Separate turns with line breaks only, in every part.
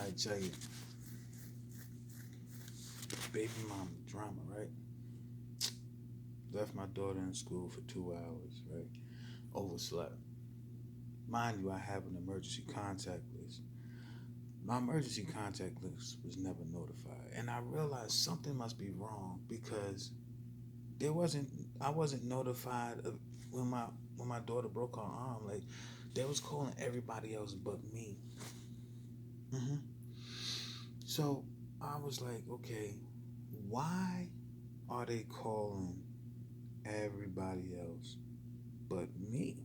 right, tell you, baby mama drama, right? Left my daughter in school for 2 hours, right? Overslept. Mind you, I have an emergency contact list. My emergency contact list was never notified, and I realized something must be wrong because there wasn't. I wasn't notified of when my daughter broke her arm. Like they was calling everybody else but me. hmm So I was like, okay, why are they calling everybody else but me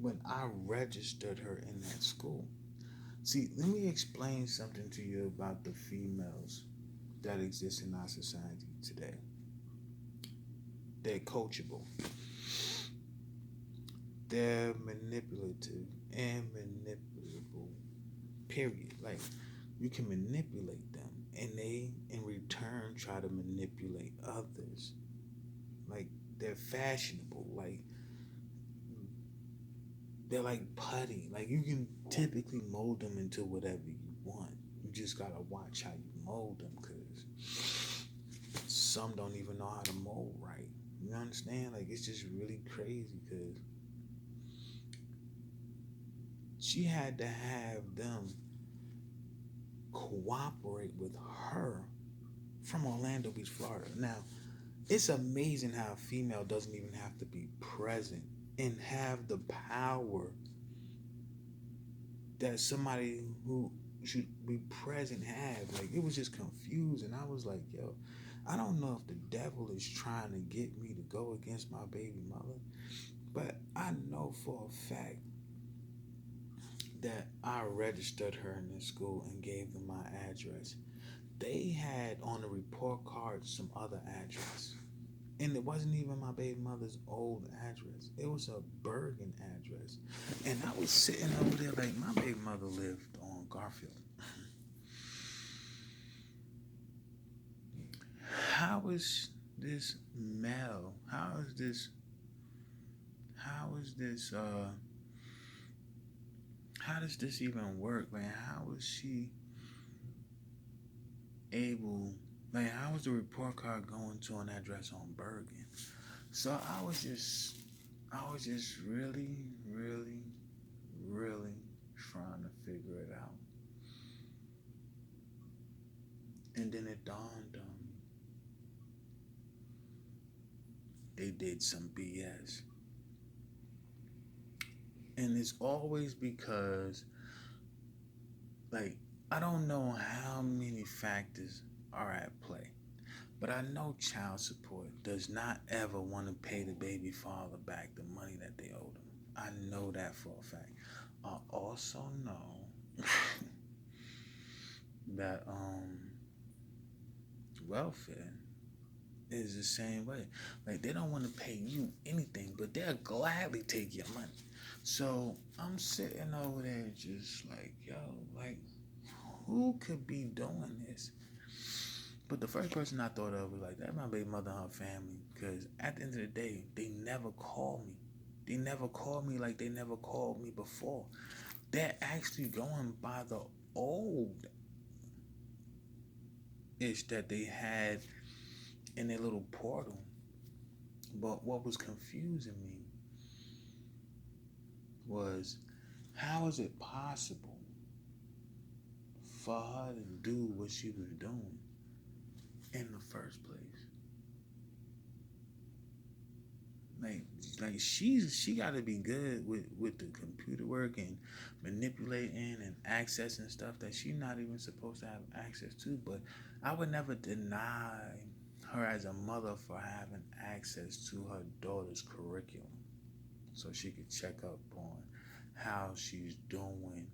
when I registered her in that school? See, let me explain something to you about the females that exist in our society today. They're coachable, they're manipulative and manipulable, period. Like, you can manipulate them, and they, in return, try to manipulate others. Like, they're fashionable. Like, they're like putty. Like, you can typically mold them into whatever you want. You just gotta watch how you mold them, because some don't even know how to mold right. You understand? Like, it's just really crazy because she had to have them cooperate with her from Orlando Beach, Florida. Now, it's amazing how a female doesn't even have to be present and have the power that somebody who should be present have. Like, it was just confusing. I was like, yo, I don't know if the devil is trying to get me to go against my baby mother, but I know for a fact that I registered her in this school and gave them my address. They had on the report card some other address. And it wasn't even my baby mother's old address. It was a Bergen address. And I was sitting over there like my baby mother lived on Garfield. How is this male? How does this even work, man? How is she able, like, how was the report card going to an address on Bergen? So I was just really, really, really trying to figure it out. And then it dawned on me, they did some BS. And it's always because, like, I don't know how many factors are at play, but I know child support does not ever want to pay the baby father back the money that they owe them. I know that for a fact. I also know that welfare is the same way. Like, they don't want to pay you anything, but they'll gladly take your money. So I'm sitting over there just like, yo, like, who could be doing this? But the first person I thought of was like, that's my baby mother and her family. Because at the end of the day, they never call me. They never call me like they never called me before. They're actually going by the old ish that they had in their little portal. But what was confusing me was, how is it possible for her to do what she was doing in the first place? Like, she got to be good with the computer work and manipulating and accessing stuff that she's not even supposed to have access to. But I would never deny her as a mother for having access to her daughter's curriculum, so she could check up on how she's doing,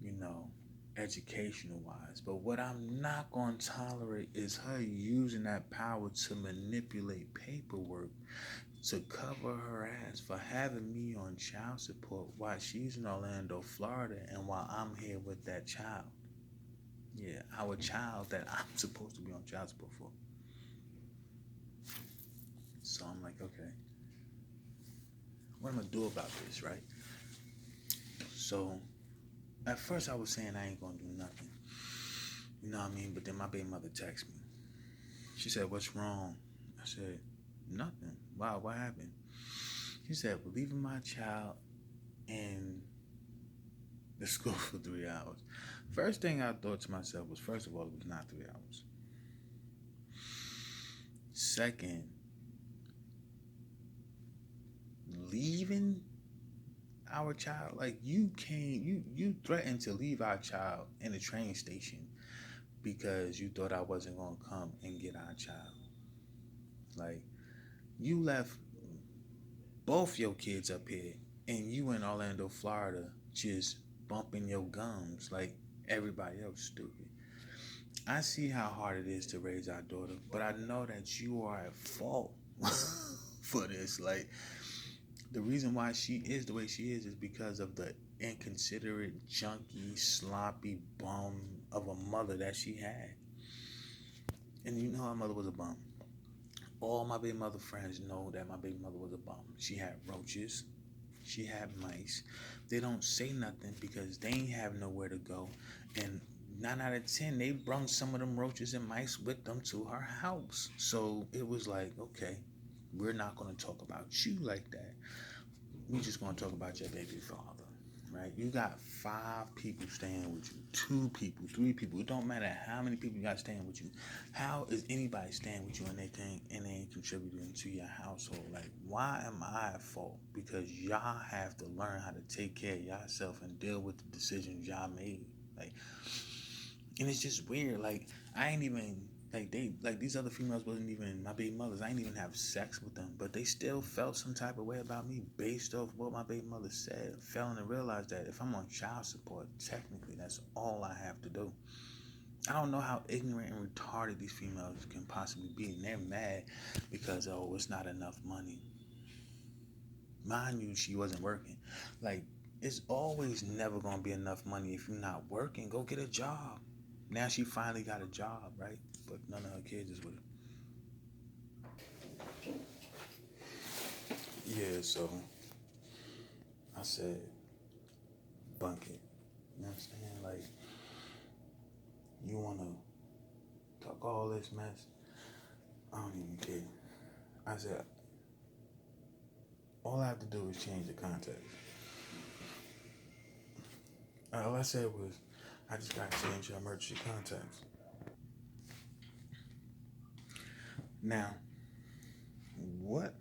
you know, educational wise. But what I'm not going to tolerate is her using that power to manipulate paperwork to cover her ass for having me on child support while she's in Orlando, Florida, and while I'm here with that child. Yeah, our child that I'm supposed to be on child support for. So I'm like, okay, what am I gonna do about this, right? So At first, I was saying I ain't gonna do nothing. You know what I mean? But then my baby mother texted me. She said, "What's wrong?" I said, "Nothing. Wow, what happened?" She said, "We're leaving my child in the school for 3 hours." First thing I thought to myself was, first of all, it was not 3 hours. Second, leaving our child, like you threatened to leave our child in the train station because you thought I wasn't gonna come and get our child. Like, you left both your kids up here and you in Orlando, Florida, just bumping your gums like everybody else stupid. I see how hard it is to raise our daughter, but I know that you are at fault for this. Like, the reason why she is the way she is because of the inconsiderate, junky, sloppy bum of a mother that she had. And you know her mother was a bum. All my baby mother friends know that my baby mother was a bum. She had roaches. She had mice. They don't say nothing because they ain't have nowhere to go. And 9 out of 10, they brung some of them roaches and mice with them to her house. So it was like, okay, we're not going to talk about you like that. We just going to talk about your baby father, right? You got 5 people staying with you, 2 people, 3 people. It don't matter how many people you got staying with you. How is anybody staying with you and they ain't contributing to your household? Like, why am I at fault? Because y'all have to learn how to take care of yourself and deal with the decisions y'all made. Like, and it's just weird. Like, I ain't even these other females wasn't even my baby mothers. I ain't even have sex with them, but they still felt some type of way about me based off what my baby mother said. Failing to realize that if I'm on child support, technically that's all I have to do. I don't know how ignorant and retarded these females can possibly be, and they're mad because it's not enough money. Mind you, she wasn't working. Like, it's always never gonna be enough money if you're not working. Go get a job. Now she finally got a job, right? But none of her kids is with her. Yeah, so I said, bunk it. You know what I'm saying? Like, you wanna talk all this mess? I don't even care. I said, all I have to do is change the context. All I said was, I just gotta change your emergency contacts. Now, what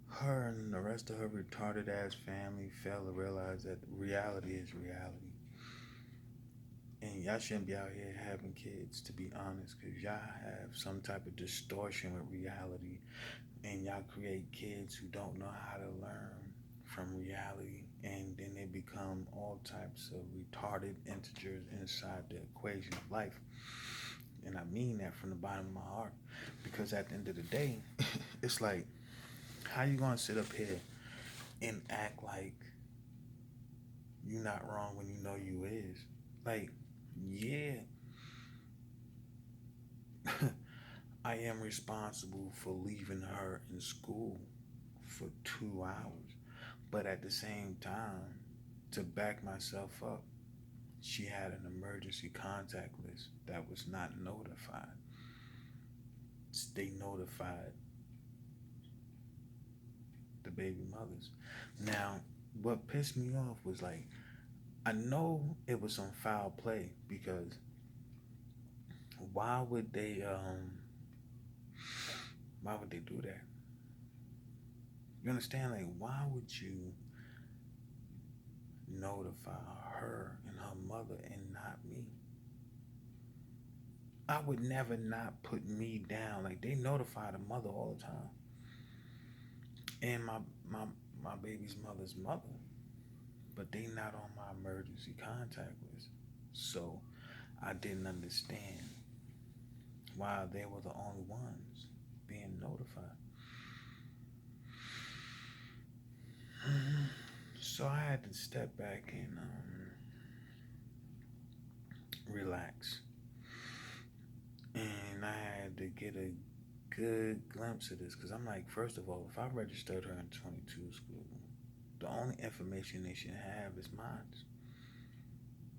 her and the rest of her retarded ass family fail to realize that reality is reality. And y'all shouldn't be out here having kids, to be honest, because y'all have some type of distortion with reality. And y'all create kids who don't know how to learn from reality. And then they become all types of retarded integers inside the equation of life. And I mean that from the bottom of my heart. Because at the end of the day, it's like, how you gonna sit up here and act like you not wrong when you know you is? Like, yeah, I am responsible for leaving her in school for 2 hours. But at the same time, to back myself up, she had an emergency contact list that was not notified. They notified the baby mothers. Now, what pissed me off was like, I know it was some foul play because why would they why would they do that? You understand? Like, why would you notify her and her mother and not me? I would never not put me down. Like, they notify the mother all the time. And my my baby's mother's mother. But they not on my emergency contact list. So I didn't understand why they were the only ones being notified. So I had to step back and relax. And I had to get a good glimpse of this because I'm like, first of all, if I registered her in 22 school, the only information they should have is mine.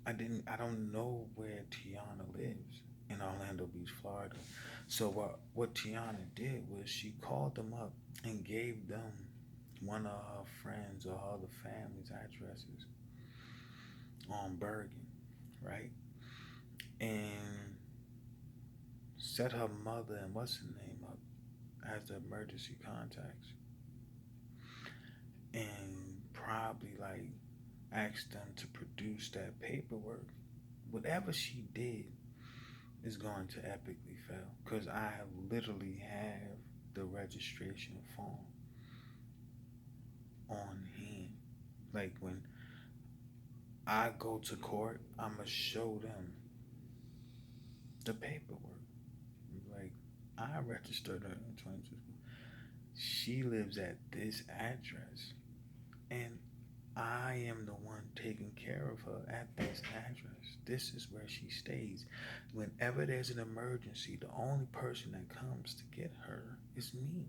I don't know where Tiana lives in Orlando Beach, Florida. So what Tiana did was she called them up and gave them one of her friends or her other family's addresses on Bergen, right? And set her mother and what's her name up as the emergency contacts, and probably like asked them to produce that paperwork. Whatever she did is going to epically fail because I have literally have the registration form on hand. Like when I go to court, I'ma show them the paperwork. Like I registered her in 22. She lives at this address, and I am the one taking care of her at this address. This is where she stays. Whenever there's an emergency, the only person that comes to get her is me.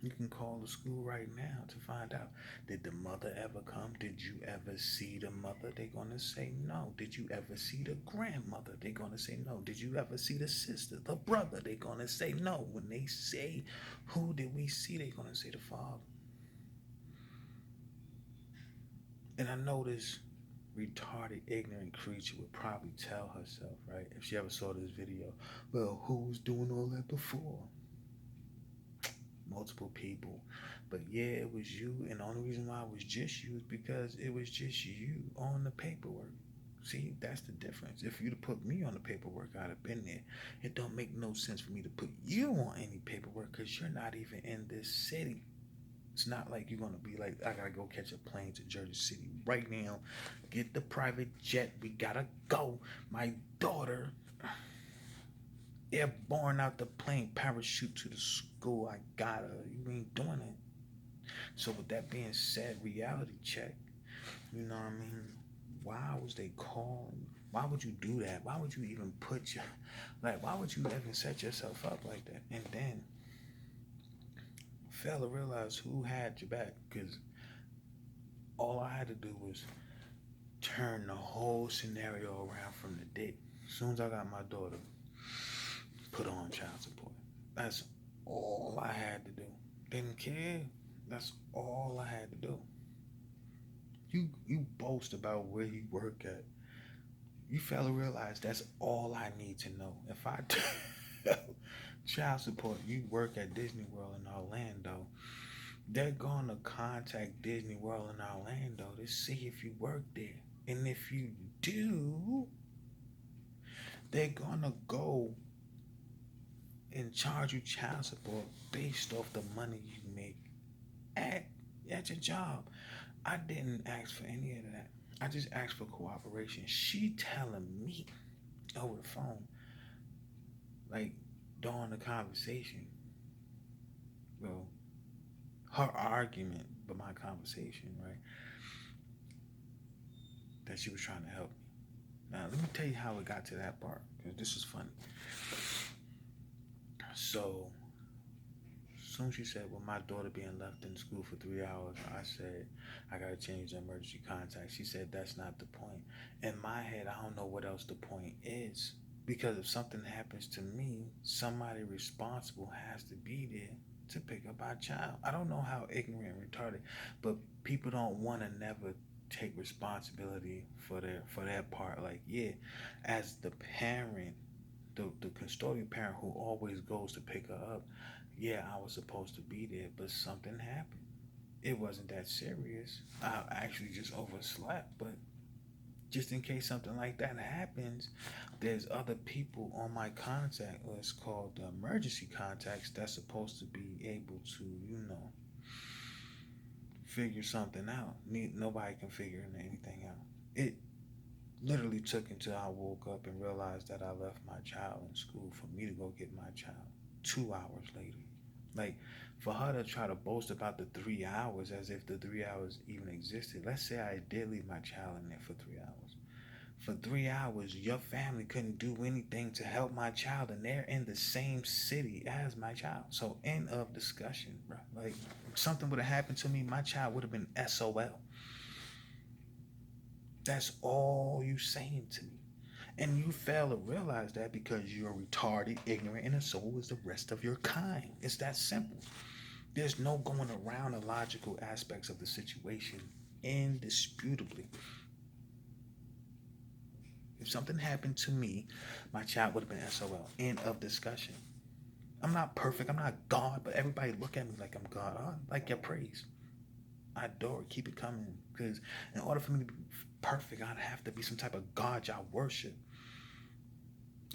You can call the school right now to find out. Did the mother ever come? Did you ever see the mother? They're going to say no. Did you ever see the grandmother? They're going to say no. Did you ever see the sister, the brother? They're going to say no. When they say, who did we see? They're going to say the father. And I know this retarded, ignorant creature would probably tell herself, right, if she ever saw this video, well, who was doing all that before? Multiple people. But yeah, it was you, and the only reason why it was just you is because it was just you on the paperwork. See, that's the difference. If you'd have put me on the paperwork, I'd have been there. It don't make no sense for me to put you on any paperwork because you're not even in this city. It's not like you're gonna be like, I gotta go catch a plane to Jersey City right now. Get the private jet. We gotta go. My daughter airborne out the plane, parachute to the school. I got her. You ain't doing it. So with that being said, reality check. You know what I mean? Why was they calling? Why would you do that? Why would you even put your why would you even set yourself up like that? And then fail to realize who had your back because all I had to do was turn the whole scenario around from the date. As soon as I got my daughter, put on child support. That's all I had to do. Didn't care. That's all I had to do. You boast about where you work at. You fail to realize that's all I need to know. If I child support, you work at Disney World in Orlando, they're gonna contact Disney World in Orlando to see if you work there. And if you do, they're gonna go and charge you child support based off the money you make at your job. I didn't ask for any of that. I just asked for cooperation. She telling me over the phone, like during the conversation, well, her argument, but my conversation, right, that she was trying to help me. Now, let me tell you how it got to that part, because this is funny. So, soon she said, well, my daughter being left in school for 3 hours, I said, I got to change the emergency contact. She said, that's not the point. In my head, I don't know what else the point is. Because if something happens to me, somebody responsible has to be there to pick up our child. I don't know how ignorant and retarded, but people don't want to never take responsibility for their part. Like, yeah, as the parent, the custodial parent who always goes to pick her up, yeah, I was supposed to be there, but something happened. It wasn't that serious. I actually just overslept, but just in case something like that happens, there's other people on my contact list called the emergency contacts that's supposed to be able to, figure something out. Nobody can figure anything out. It literally took until I woke up and realized that I left my child in school for me to go get my child 2 hours later. Like, for her to try to boast about the 3 hours as if the 3 hours even existed. Let's say I did leave my child in there for 3 hours. For 3 hours, your family couldn't do anything to help my child, and they're in the same city as my child. So, end of discussion, bro. Like, if something would have happened to me, my child would have been SOL. That's all you saying to me. And you fail to realize that because you're retarded, ignorant, and so is the rest of your kind. It's that simple. There's no going around the logical aspects of the situation, indisputably. If something happened to me, my child would have been SOL. End of discussion. I'm not perfect. I'm not God, but everybody look at me like I'm God. I like your praise. I adore it. Keep it coming. Because in order for me to be perfect, I'd have to be some type of God y'all worship.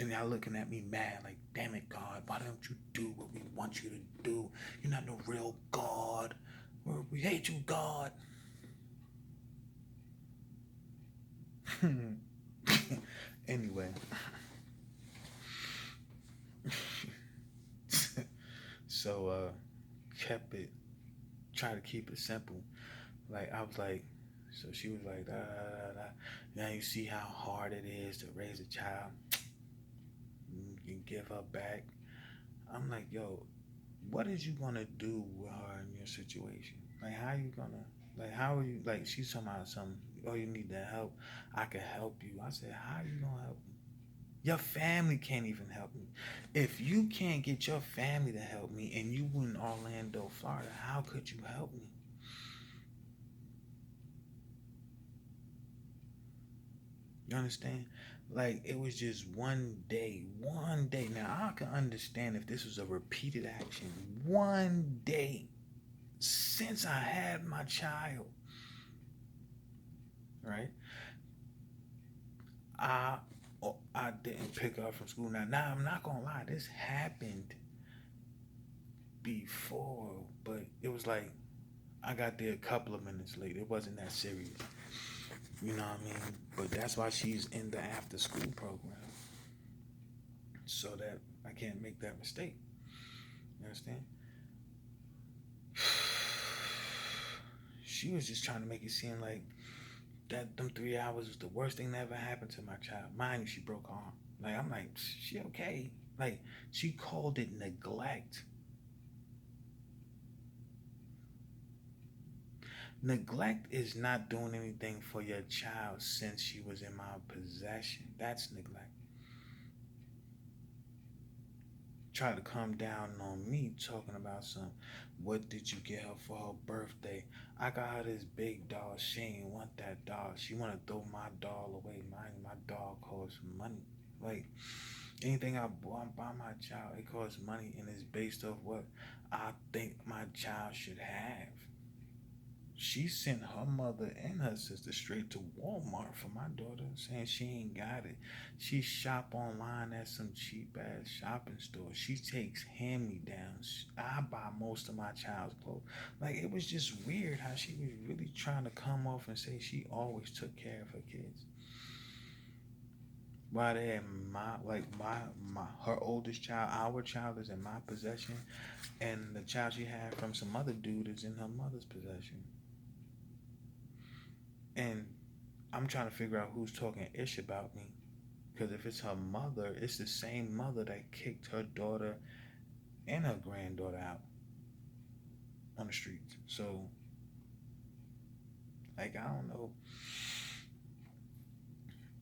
And y'all looking at me mad, like, damn it, God, why don't you do what we want you to do? You're not no real God. We hate you, God. Anyway, so kept it, try to keep it simple. Like I was like, so she was like, da, da, da, da. Now you see how hard it is to raise a child. You give her back. I'm like, yo, what is you gonna do with her in your situation? Like, how you gonna, like, how are you, like, she's talking about something, oh, you need that help. I can help you. I said, how you gonna help me? Your family can't even help me. If you can't get your family to help me and you in Orlando, Florida, how could you help me? You understand? Like it was just one day, one day. Now I can understand if this was a repeated action. One day since I had my child, right? I I didn't pick her up from school. Now I'm not gonna lie, this happened before, but it was like I got there a couple of minutes late. It wasn't that serious. You know what I mean? But that's why she's in the after school program. So that I can't make that mistake. You understand? She was just trying to make it seem like that them 3 hours was the worst thing that ever happened to my child. Mind you, she broke her arm. Like I'm like, she okay. Like she called it neglect. Neglect is not doing anything for your child since she was in my possession. That's neglect. Try to come down on me talking about some, what did you get her for her birthday? I got her this big doll. She ain't want that doll. She want to throw my doll away. My doll costs money. Like anything I buy my child, it costs money and it's based off what I think my child should have. She sent her mother and her sister straight to Walmart for my daughter, saying she ain't got it. She shop online at some cheap ass shopping store. She takes hand me downs. I buy most of my child's clothes. Like it was just weird how she was really trying to come off and say she always took care of her kids. Why they had my her oldest child, our child is in my possession, and the child she had from some other dude is in her mother's possession. And I'm trying to figure out who's talking ish about me. Because if it's her mother, it's the same mother that kicked her daughter and her granddaughter out on the streets. So, like, I don't know.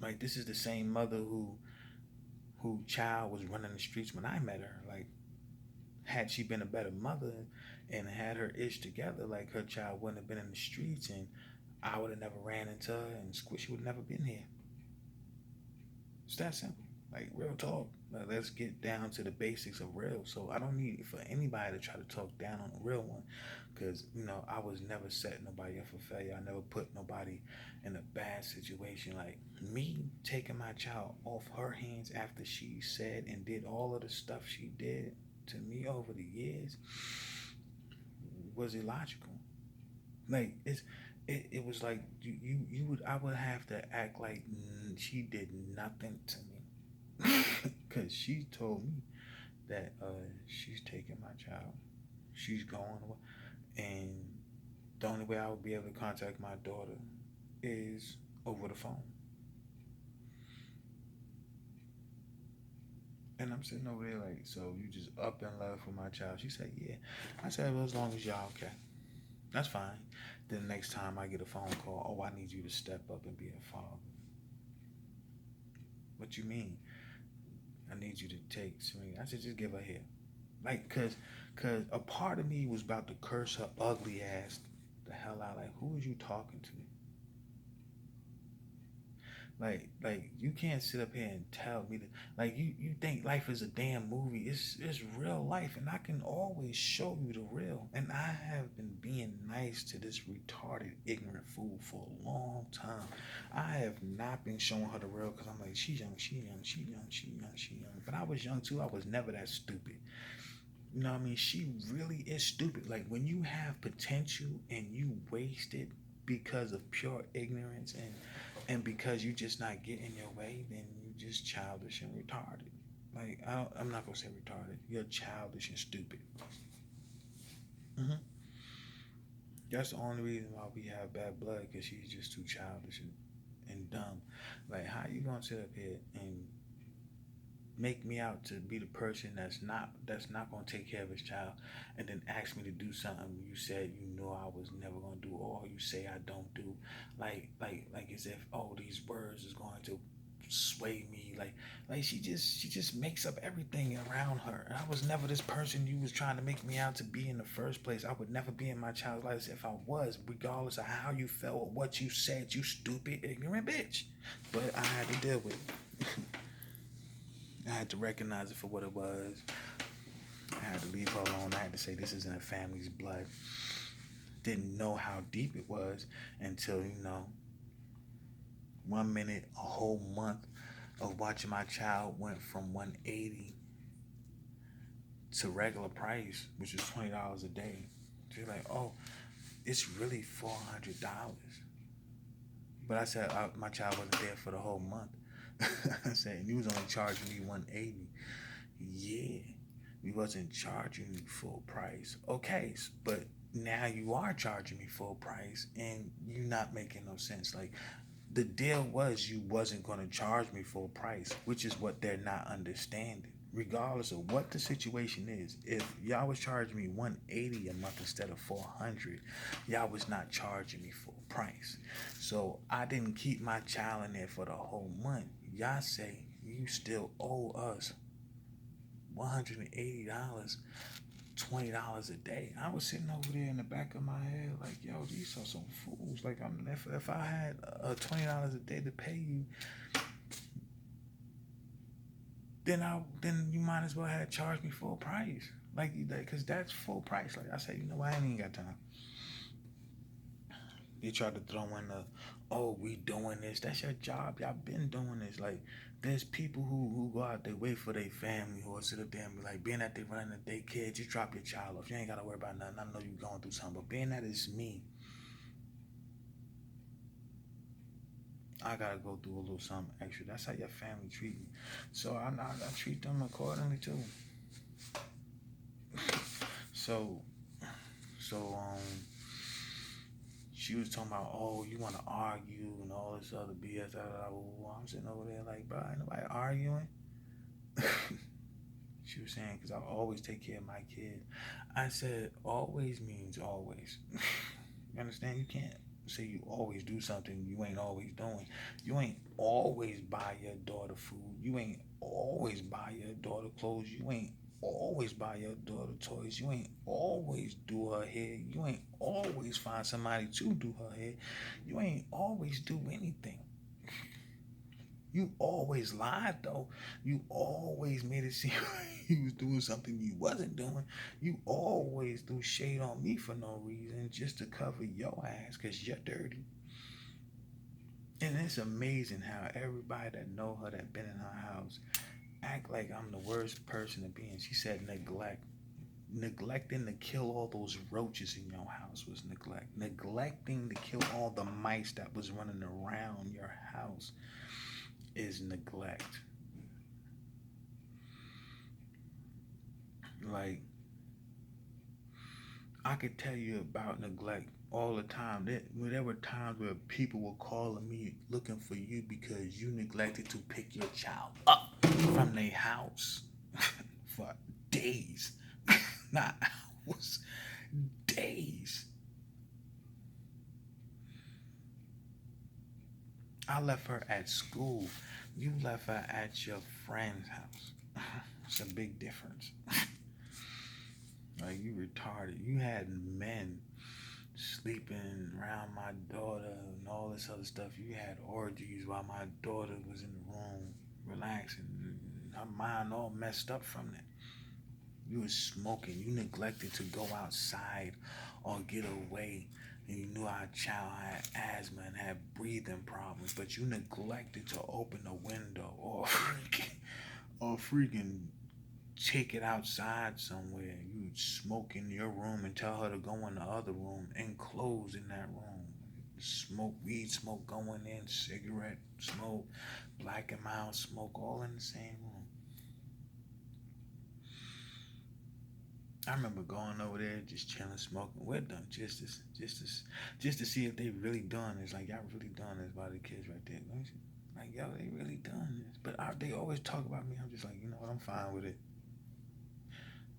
Like, this is the same mother who child was running the streets when I met her. Like, had she been a better mother and had her ish together, like her child wouldn't have been in the streets and I would have never ran into her and Squishy would have never been here. It's that simple. Like real talk. Like, let's get down to the basics of real. So I don't need for anybody to try to talk down on the real one, because I was never setting nobody up for failure. I never put nobody in a bad situation. Like me taking my child off her hands after she said and did all of the stuff she did to me over the years was illogical. Like it was like you would I would have to act like she did nothing to me because she told me that she's taking my child, she's going away, and the only way I would be able to contact my daughter is over the phone. And I'm sitting over there like, so you just up and left with my child? She said, yeah. I said, well, as long as y'all okay. That's fine. Then the next time I get a phone call, oh, I need you to step up and be a father. What you mean? I need you to take Serena. I said, just give her here. Like, cause a part of me was about to curse her ugly ass the hell out. Like, who is you talking to? Like you can't sit up here and tell me that. Like you think life is a damn movie. It's real life, and I can always show you the real. And I have been being nice to this retarded, ignorant fool for a long time. I have not been showing her the real because I'm like, she's young, she young, she young, she young, she young. But I was young too. I was never that stupid. You know what I mean? She really is stupid. Like when you have potential and you waste it because of pure ignorance and because you just not getting your way, then you just childish and retarded. Like I'm not gonna say retarded. You're childish and stupid. hmm That's the only reason why we have bad blood, because she's just too childish and dumb. Like how you gonna sit up here and make me out to be the person that's not gonna take care of his child, and then ask me to do something you said you know I was never gonna do, or you say I don't do, like as if these words is going to sway me, like she just makes up everything around her. I was never this person you was trying to make me out to be in the first place. I would never be in my child's life if I was, regardless of how you felt or what you said, you stupid ignorant bitch. But I had to deal with it. I had to recognize it for what it was. I had to leave her alone. I had to say this is in a family's blood. Didn't know how deep it was until, 1 minute, a whole month of watching my child went from 180 to regular price, which is $20 a day. She's like, oh, it's really $400. But I said my child wasn't there for the whole month. I said, and you was only charging me 180. Yeah, we wasn't charging you full price. Okay, but now you are charging me full price, and you're not making no sense. Like, the deal was you wasn't going to charge me full price, which is what they're not understanding. Regardless of what the situation is, if y'all was charging me 180 a month instead of 400, y'all was not charging me full price. So I didn't keep my child in there for the whole month. Y'all say you still owe us $180, $20 a day. I was sitting over there in the back of my head like, yo, these are some fools. Like, if I had $20 a day to pay you, then you might as well have charged me full price. Like, because that's full price. Like I said, you know what? I ain't even got time. They tried to throw in we doing this. That's your job. Y'all been doing this. Like, there's people who go out there, wait for their family, who will sit up there and be like, being that they running a daycare, just drop your child off. You ain't got to worry about nothing. I know you going through something. But being that it's me, I got to go through a little something extra. That's how your family treat me. So I treat them accordingly, too. So, she was talking about, you want to argue and all this other BS. I'm sitting over there like, bro, ain't nobody arguing. She was saying, because I always take care of my kid. I said, always means always. You understand? You can't say you always do something you ain't always doing. You ain't always buy your daughter food. You ain't always buy your daughter clothes. You ain't always buy your daughter toys. You ain't always do her hair. You ain't always find somebody to do her hair. You ain't always do anything. You always lied, though. You always made it seem like you was doing something you wasn't doing. You always threw shade on me for no reason, just to cover your ass, because you're dirty. And it's amazing how everybody that know her, that been in her house, act like I'm the worst person to be in. She said neglect. Neglecting to kill all those roaches in your house was neglect. Neglecting to kill all the mice that was running around your house is neglect. Like, I could tell you about neglect all the time. There were times where people were calling me looking for you because you neglected to pick your child up from their house for days. Not hours, days. I left her at school. You left her at your friend's house. It's a big difference. Like, you retarded. You had men sleeping around my daughter and all this other stuff. You had orgies while my daughter was in the room relaxing. Her mind all messed up from that. You was smoking. You neglected to go outside or get away. And you knew our child had asthma and had breathing problems, but you neglected to open the window or freaking take it outside somewhere. You would smoke in your room and tell her to go in the other room and close in that room. Smoke, weed smoke going in, cigarette smoke, black and mild smoke, all in the same room. I remember going over there, just chilling, smoking. We're done, just to see if they really done this. Like, y'all really done this by the kids right there. Like, yo, they really done this. But they always talk about me. I'm just like, you know what? I'm fine with it.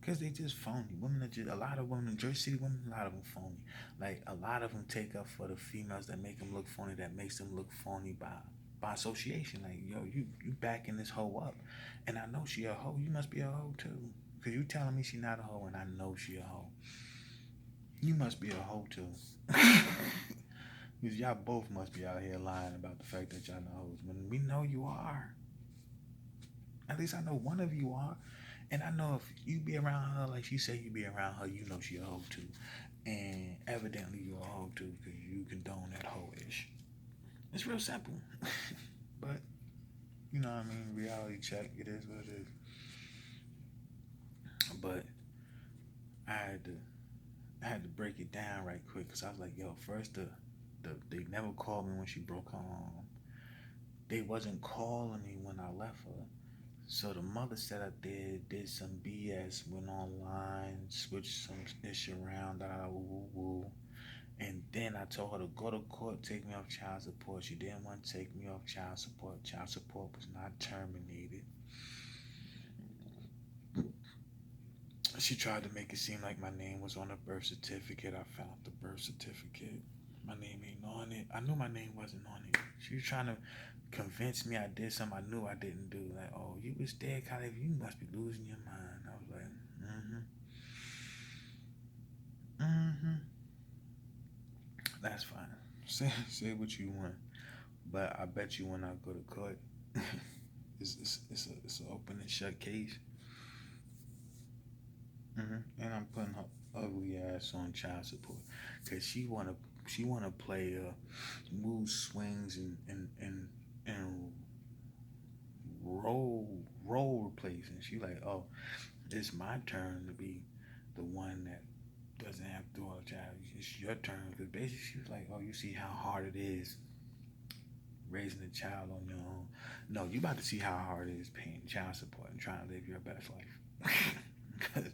Because they just phony. Women are just, a lot of women, Jersey City women, a lot of them phony. Like, a lot of them take up for the females that make them look phony, that makes them look phony by association. Like, yo, you backing this hoe up. And I know she a hoe. You must be a hoe too. Because you telling me she not a hoe and I know she a hoe. You must be a hoe too. Because y'all both must be out here lying about the fact that y'all know hoes. When we know you are. At least I know one of you are. And I know if you be around her like she say you be around her, you know she a hoe too. And evidently you a hoe too because you condone that hoe-ish. It's real simple. But, you know what I mean? Reality check. It is what it is. But I had to break it down right quick because I was like, yo, first they never called me when she broke her arm. They wasn't calling me when I left her. So the mother said I did some BS, went online, switched some ish around, woo. And then I told her to go to court, take me off child support. She didn't want to take me off child support. Child support was not terminated. She tried to make it seem like my name was on the birth certificate. I found the birth certificate. My name ain't on it. I knew my name wasn't on it. She was trying to convince me I did something I knew I didn't do. Like, oh, you was dead, Khalif. You must be losing your mind. I was like, that's fine. Say what you want. But I bet you when I go to court, it's an open and shut case. And I'm putting her ugly ass on child support because she wanna play mood swings and role replacing. She like, oh, it's my turn to be the one that doesn't have to do all the child. It's your turn because basically she was like, oh, you see how hard it is raising a child on your own. No, you about to see how hard it is paying child support and trying to live your best life.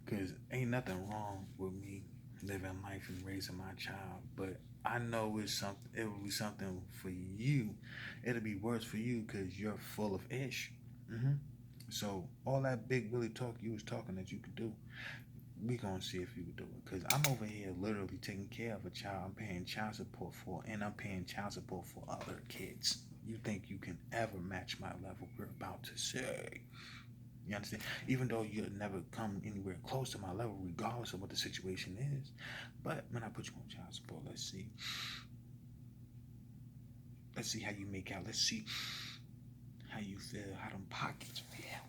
Because ain't nothing wrong with me living life and raising my child, but I know it will be something for you. It'll be worse for you because you're full of ish. So all that big Willie talk you was talking that you could do, we gonna see if you could do it. Because I'm over here literally taking care of a child I'm paying child support for, and I'm paying child support for other kids. You think you can ever match my level? We're about to say. You understand? Even though you'll never come anywhere close to my level, regardless of what the situation is. But when I put you on child support, let's see. Let's see how you make out. Let's see how you feel, how them pockets feel.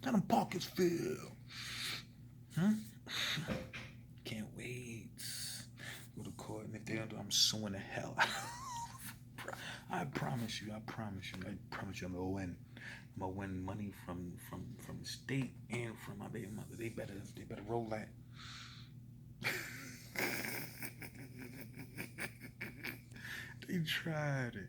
How them pockets feel. Can't wait. Go to court, and if they don't do, I'm suing the hell out of them. I promise you, I'm gonna win. I'm gonna win money from the state and from my baby mother. They better roll that. They tried it.